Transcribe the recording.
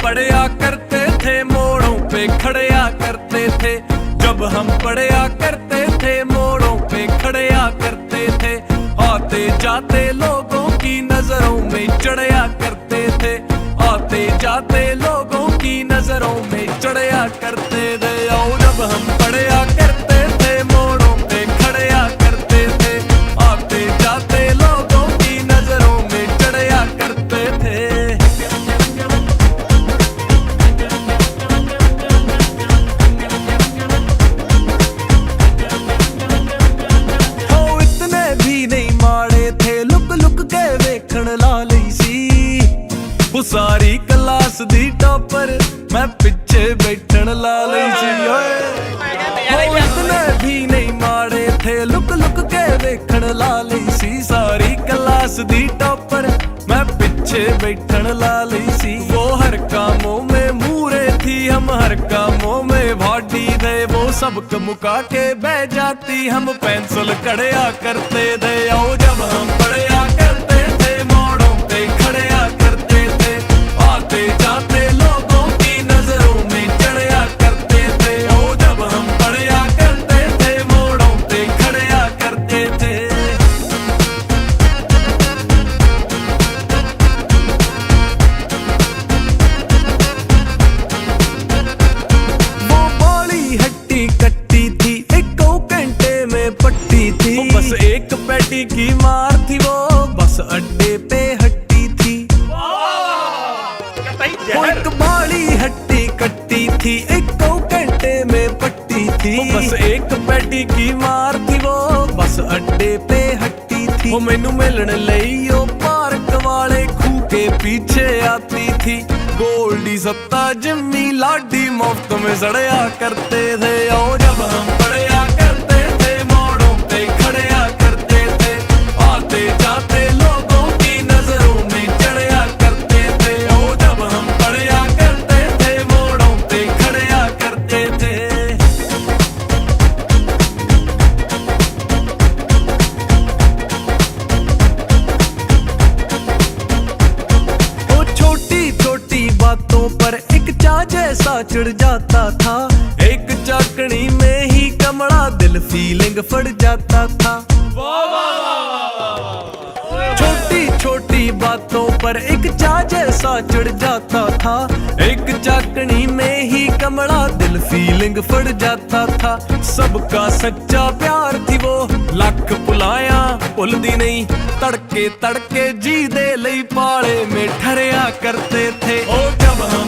पढ़या करते थे मोड़ों पे खड़या करते थे, जब हम पढ़या करते थे मोड़ों पे खड़या करते थे, आते जाते लोगों की नजरों में चढ़या करते थे, आते जाते लोगों की नजरों में चढ़या करते थे। और जब हम पढ़या करते थे मोड़ों पे खड़या करते थे, आते जाते लोगों की नजरों में चढ़या करते थे। सारी क्लास दी टॉपर मैं पिछे बैठन ला लई सी। इतने भी नहीं माड़े थे, लुक लुक के देखण ला लई सी। सारी क्लास दी टॉपर मैं पिछे बैठन ला लई सी। वो हर कामों में मूरे थी, हम हर कामों में भाटी थे। वो सबक मुका के बह जाती, हम पेंसिल कड़या करते थे। और जब हम पढ़या करते थे मोड़ों पे खड़या करते थे, आते जाते लोगों की नजरों में चढ़या करते थे। ओ जब हम पढ़या करते थे मोड़ों पे खड़या करते थे। वो बाली हट्टी कट्टी थी, एक घंटे में पट्टी थी। बस एक पैटी की मार थी, वो बस अड्डे पे हट्टी थी। वो एक बाली हट्टी कट्टी थी, एक घंटे में पट्टी थी। बस एक पैटी की मार थी, वो बस अड्डे पे हट्टी थी। वो मैनू मिलन लई ओ पार्क वाले खूह के पीछे आती थी। गोल्डी सत्ता जिम्मी लाडी मुफ्त में सड़या करते थे। और जब हम पढ़या करते थे मोड़ों पे खड़या करते थे, आते जाते लोगों की नजरों में चढ़या करते थे। और जब हम पढ़या करते थे मोड़ों पे खड़या करते थे। वो छोटी छोटी बातों पर एक चा जैसा चढ़ जाता था। एक चाकनी में ही कमड़ा दिल फीलिंग फड़ जाता था। छोटी छोटी बातों पर एक चा जैसा चढ़ जाता था। एक चाकनी में ही कमड़ा दिल फीलिंग फड़ जाता था। सबका सच्चा प्यार थी वो, लख पुलाया भुलदी नहीं। तड़के तड़के जी दे लई पाले में ठहरया करते थे। ओ जब हम